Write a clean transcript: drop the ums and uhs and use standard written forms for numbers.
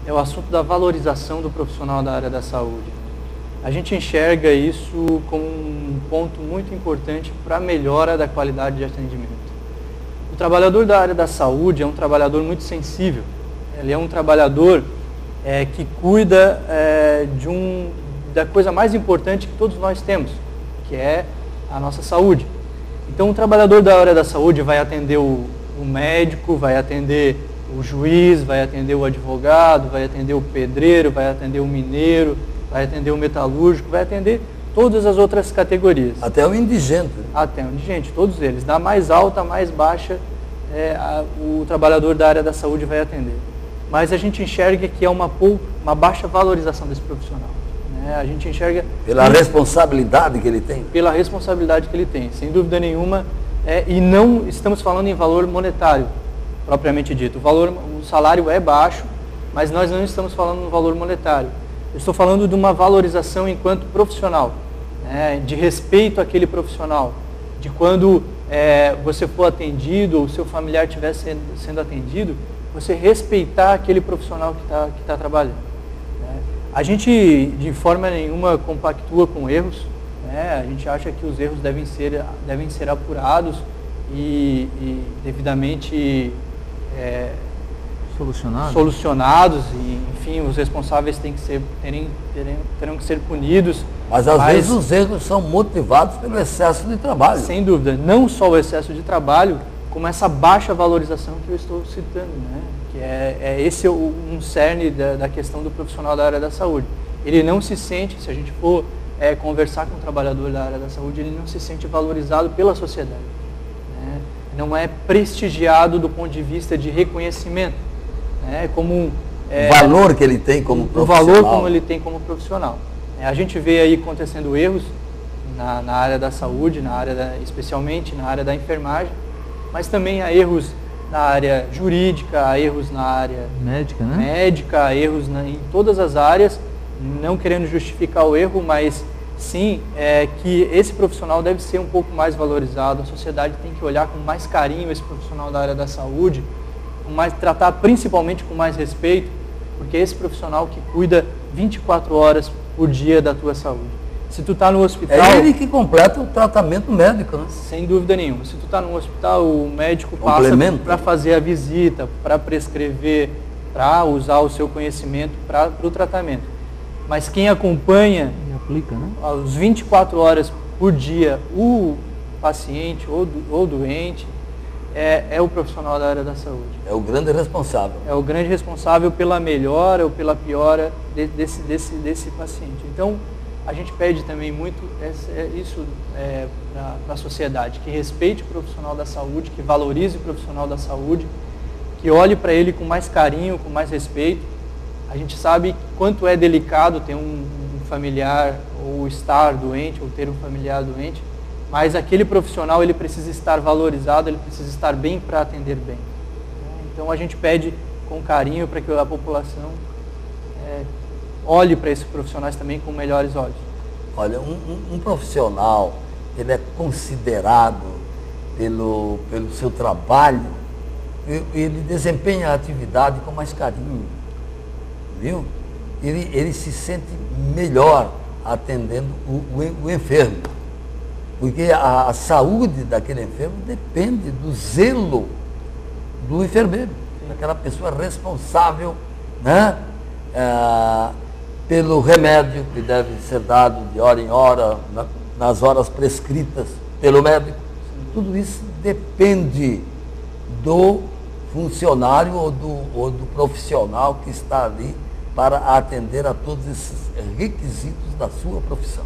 é o assunto da valorização do profissional da área da saúde. A gente enxerga isso como um ponto muito importante para a melhora da qualidade de atendimento. O trabalhador da área da saúde é um trabalhador muito sensível. Ele é um trabalhador que cuida da coisa mais importante que todos nós temos, que é a nossa saúde. Então, o trabalhador da área da saúde vai atender o médico, vai atender o juiz, vai atender o advogado, vai atender o pedreiro, vai atender o mineiro, vai atender o metalúrgico, vai atender todas as outras categorias. Até o indigente. Até o indigente, todos eles. Da mais alta, mais baixa, o trabalhador da área da saúde vai atender. Mas a gente enxerga que é uma baixa valorização desse profissional. A gente enxerga... Pela responsabilidade que ele tem? Pela responsabilidade que ele tem, sem dúvida nenhuma. E não estamos falando em valor monetário, propriamente dito. O salário é baixo, mas nós não estamos falando no valor monetário. Eu estou falando de uma valorização enquanto profissional, de respeito àquele profissional, de quando você for atendido ou o seu familiar estiver sendo atendido, você respeitar aquele profissional que está trabalhando. A gente, de forma nenhuma, compactua com erros. A gente acha que os erros devem ser apurados e devidamente solucionados. E, enfim, os responsáveis terão que ser punidos. Mas às vezes os erros são motivados pelo excesso de trabalho. Sem dúvida. Não só o excesso de trabalho, como essa baixa valorização que eu estou citando, que esse um cerne da questão do profissional da área da saúde. Ele não se sente, se a gente for conversar com um trabalhador da área da saúde, ele não se sente valorizado pela sociedade. Não é prestigiado do ponto de vista de reconhecimento, como o valor que ele tem como profissional. O valor como ele tem como profissional. A gente vê aí acontecendo erros na área da saúde, especialmente na área da enfermagem, mas também há erros na área jurídica, há erros na área médica, há erros em todas as áreas, não querendo justificar o erro, mas sim que esse profissional deve ser um pouco mais valorizado. A sociedade tem que olhar com mais carinho esse profissional da área da saúde, tratar principalmente com mais respeito, porque é esse profissional que cuida 24 horas por dia da tua saúde. Se tu está no hospital... É ele que completa o tratamento médico, Sem dúvida nenhuma. Se tu está no hospital, o médico passa para fazer a visita, para prescrever, para usar o seu conhecimento para o tratamento. Mas quem acompanha aos 24 horas por dia o paciente ou doente é o profissional da área da saúde. É o grande responsável. É o grande responsável pela melhora ou pela piora desse paciente. Então, a gente pede também muito isso para a sociedade, que respeite o profissional da saúde, que valorize o profissional da saúde, que olhe para ele com mais carinho, com mais respeito. A gente sabe quanto é delicado ter um familiar ou estar doente, ou ter um familiar doente, mas aquele profissional ele precisa estar valorizado, ele precisa estar bem para atender bem. Então a gente pede com carinho para que a população olhe para esses profissionais também com melhores olhos. Olha, um profissional, ele é considerado pelo seu trabalho, ele desempenha a atividade com mais carinho, viu? Ele se sente melhor atendendo o enfermo, porque a saúde daquele enfermo depende do zelo do enfermeiro, daquela pessoa responsável, pelo remédio que deve ser dado de hora em hora, nas horas prescritas pelo médico. Tudo isso depende do funcionário ou do profissional que está ali para atender a todos esses requisitos da sua profissão.